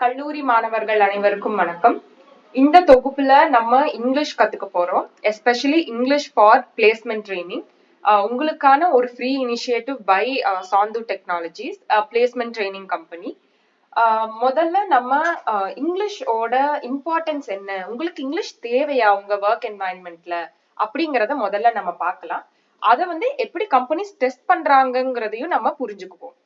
கல்லூரி மாணவர்கள் அனைவருக்கும் வணக்கம். இந்த தொகுப்புல நம்ம இங்கிலீஷ் கத்துக்க போறோம். Especially English for placement training. உங்களுக்கான ஒரு free initiative by Santhu technologies placement training company. முதல்ல நம்ம இங்கிலீஷோட இம்பார்ட்டன்ஸ் என்ன, உங்களுக்கு இங்கிலீஷ் தேவையா உங்க ஒர்க் என்வாயன்மெண்ட்ல அப்படிங்கறத முதல்ல நம்ம பார்க்கலாம். அதை எப்படி கம்பெனிஸ் டெஸ்ட் பண்றாங்கிறதையும் நம்ம புரிஞ்சுக்குவோம்.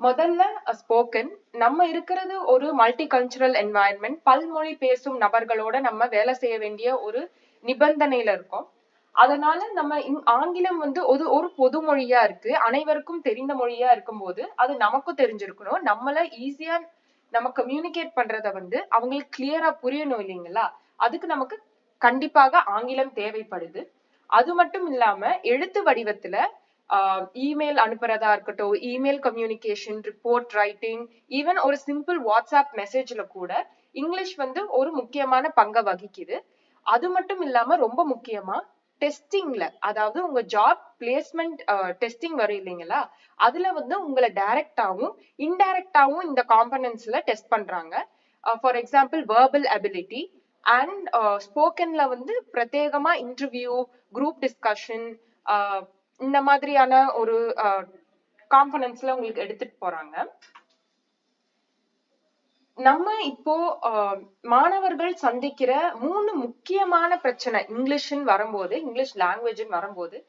முதல்ல ஸ்போக்கன். நம்ம இருக்கிறது ஒரு மல்டி கல்ச்சுரல் என்வாயன்மெண்ட், பல்மொழி பேசும் நபர்களோட நம்ம வேலை செய்ய வேண்டிய ஒரு நிபந்தனையில இருக்கோம். அதனால நம்ம ஆங்கிலம் ஒரு பொது மொழியா இருக்கு, அனைவருக்கும் தெரிந்த மொழியா இருக்கும் போது அது நமக்கும் தெரிஞ்சிருக்கணும். நம்மள ஈஸியா நம்ம கம்யூனிகேட் பண்றத அவங்களுக்கு கிளியரா புரியணும் இல்லைங்களா? அதுக்கு நமக்கு கண்டிப்பாக ஆங்கிலம் தேவைப்படுது. அது மட்டும் இல்லாம எழுத்து வடிவத்துல இமெயில் அனுப்புறதா இருக்கட்டும், email communication, report writing, even ஒரு சிம்பிள் வாட்ஸ்அப் மெசேஜ்ல கூட இங்கிலீஷ் ஒரு முக்கியமான பங்கை வகிக்குது. அது மட்டும் இல்லாம ரொம்ப முக்கியமா டெஸ்டிங்ல, அதாவது உங்க ஜாப் பிளேஸ்மெண்ட் டெஸ்டிங் வரும் இல்லைங்களா, அதுல உங்களை டைரக்டாவும் இன்டைரக்டாவும் இந்த காம்பனன்ட்ஸ்ல டெஸ்ட் பண்றாங்க. For example verbal ability and ஸ்போக்கன்ல பிரத்யேகமா இன்டர்வியூ, குரூப் டிஸ்கஷன், இந்த மாதிரியான ஒரு காம்பனன்ட்ஸ்ல உங்களுக்கு எடுத்துட்டு போறாங்க. நம்ம இப்போ மாணவர்கள் சந்திக்கிற 3 முக்கியமான பிரச்சனை இங்கிலீஷ்னு வரும்போது, இங்கிலீஷ் லாங்குவேஜ்னு வரும்போது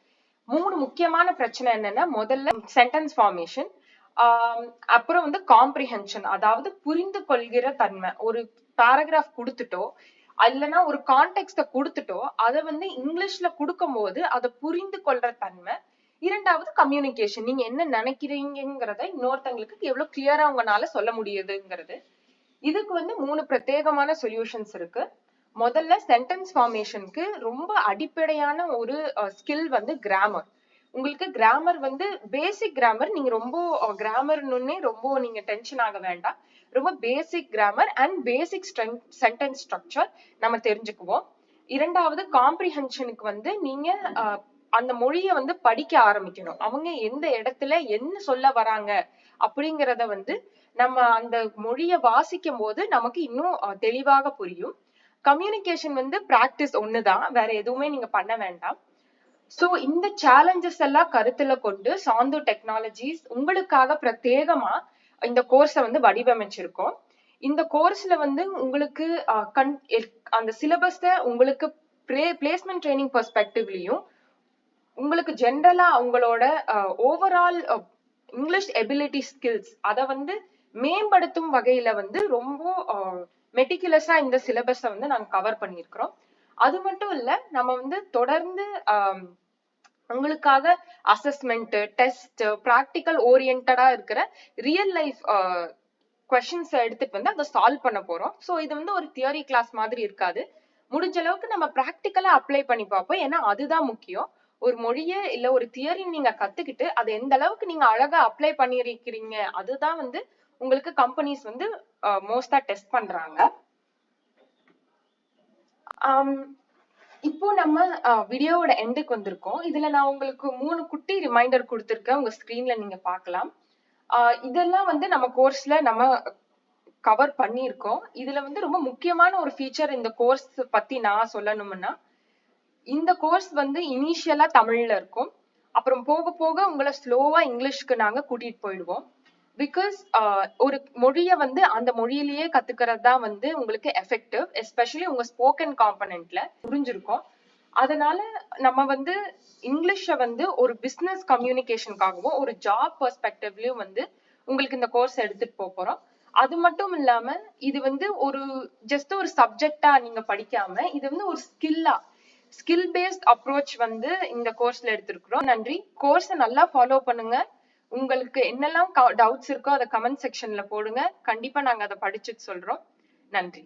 3 முக்கியமான பிரச்சனை என்னன்னா, முதல்ல சென்டென்ஸ் ஃபார்மேஷன், அப்புறம் காம்ப்ரிஹென்ஷன், அதாவது புரிந்து கொள்கிற தன்மை. ஒரு பேராகிராஃப் கொடுத்துட்டோ இல்லைன்னா ஒரு கான்டெக்ஸ்ட கொடுத்துட்டோ அதை இங்கிலீஷ்ல கொடுக்கும் போது அதை புரிந்து கொள்ற தன்மை. இரண்டாவது கம்யூனிகேஷன், நீங்க என்ன நினைக்கிறீங்கிறத இன்னொருத்தங்களுக்கு எவ்வளவு கிளியரா உங்களால சொல்ல முடியுதுங்கிறது. இதுக்கு 3 பிரத்யேகமான சொல்யூஷன்ஸ் இருக்கு. முதல்ல சென்டென்ஸ் ஃபார்மேஷனுக்கு ரொம்ப அடிப்படையான ஒரு ஸ்கில் கிராமர். உங்களுக்கு கிராமர் பேசிக் கிராமர், நீங்க ரொம்ப கிராமர்னு ரொம்ப நீங்க டென்ஷன் ஆக வேண்டாம். ரொம்ப பேசிக் grammar and basic sentence structure நம்ம தெரிஞ்சுக்குவோம். இரண்டாவது காம்ப்ரிஹென்ஷனுக்கு நீங்க அந்த மொழியை படிக்க ஆரம்பிக்கணும். அவங்க எந்த இடத்துல என்ன சொல்ல வராங்க அப்படிங்கறத நம்ம அந்த மொழியை வாசிக்கும் போது நமக்கு இன்னும் தெளிவாக புரியும். கம்யூனிகேஷன் பிராக்டிஸ் ஒண்ணுதான், வேற எதுவுமே நீங்க பண்ண வேண்டாம். சோ இந்த சேலஞ்சஸ் எல்லாம் கருத்துல கொண்டு சாந்து டெக்னாலஜிஸ் உங்களுக்காக பிரத்யேகமா இந்த கோர்ஸை வடிவமைச்சிருக்கோம். இந்த கோர்ஸ்ல உங்களுக்கு அந்த சிலபஸ உங்களுக்கு பிளேஸ்மெண்ட் ட்ரைனிங் பெர்ஸ்பெக்டிவ்லயும், உங்களுக்கு ஜென்ரலா உங்களோட ஓவரால் இங்கிலீஷ் எபிலிட்டி ஸ்கில்ஸ் அதை மேம்படுத்தும் வகையில ரொம்ப மெட்டிகுலஸா இந்த சிலபஸை நாங்க கவர் பண்ணியிருக்கிறோம். அது மட்டும் இல்ல, நம்ம தொடர்ந்து உங்களுக்காக அசஸ்மெண்ட், டெஸ்ட், பிராக்டிக்கல் ஓரியன்டா இருக்கிற ரியல் லைஃப் கொஸ்டின்ஸ் எடுத்துட்டு அதை சால்வ் பண்ண போறோம். சோ இது ஒரு தியரி கிளாஸ் மாதிரி இருக்காது. முடிஞ்ச அளவுக்கு நம்ம பிராக்டிக்கலா அப்ளை பண்ணி பார்ப்போம். ஏன்னா அதுதான் முக்கியம். ஒரு மொழியை இல்ல ஒரு தியரி நீங்க கத்துக்கிட்டு அதை எந்த அளவுக்கு நீங்க அழகா அப்ளை பண்ணிருக்கிறீங்க, அதுதான் உங்களுக்கு கம்பெனிஸ் மோஸ்டா டெஸ்ட் பண்றாங்க. இப்போ நம்ம வீடியோவோட எண்டுக்கு வந்திருக்கோம். இதுல நான் உங்களுக்கு 3 குட்டி ரிமைண்டர் கொடுத்திருக்கேன், உங்க ஸ்கிரீன்ல நீங்க பார்க்கலாம். இதெல்லாம் நம்ம கோர்ஸ்ல நம்ம கவர் பண்ணியிருக்கோம். இதுல ரொம்ப முக்கியமான ஒரு ஃபீச்சர் இந்த கோர்ஸ் பத்தி நான் சொல்லணும்னா, இந்த கோர்ஸ் இனிஷியலா தமிழ்ல இருக்கும். அப்புறம் போக போக உங்களை ஸ்லோவா இங்கிலீஷ்க்கு நாங்க கூட்டிட்டு போயிடுவோம். பிகாஸ் ஒரு மொழியை அந்த மொழியிலேயே கத்துக்கிறது தான் உங்களுக்கு எஃபெக்டிவ். எஸ்பெஷலி உங்க ஸ்போக்கன் காம்பனன்ட்ல புரிஞ்சிருக்கும். அதனால நம்ம இங்கிலீஷை ஒரு பிசினஸ் கம்யூனிகேஷனுக்காகவும் ஒரு ஜாப் பெர்ஸ்பெக்டிவ்லயும் உங்களுக்கு இந்த கோர்ஸ் எடுத்துட்டு போறோம். அது மட்டும் இல்லாம இது ஒரு ஜஸ்ட் ஒரு சப்ஜெக்டா நீங்க படிக்காம இது ஒரு ஸ்கில் பேஸ்ட் அப்ரோச் இந்த கோர்ஸ்ல எடுத்திருக்கிறோம். நன்றி. கோர்ஸை நல்லா ஃபாலோ பண்ணுங்க. உங்களுக்கு என்னெல்லாம் டவுட்ஸ் இருக்கோ அதை கமெண்ட் செக்ஷன்ல போடுங்க. கண்டிப்பா நாங்க அதை படிச்சுட்டு சொல்றோம். நன்றி.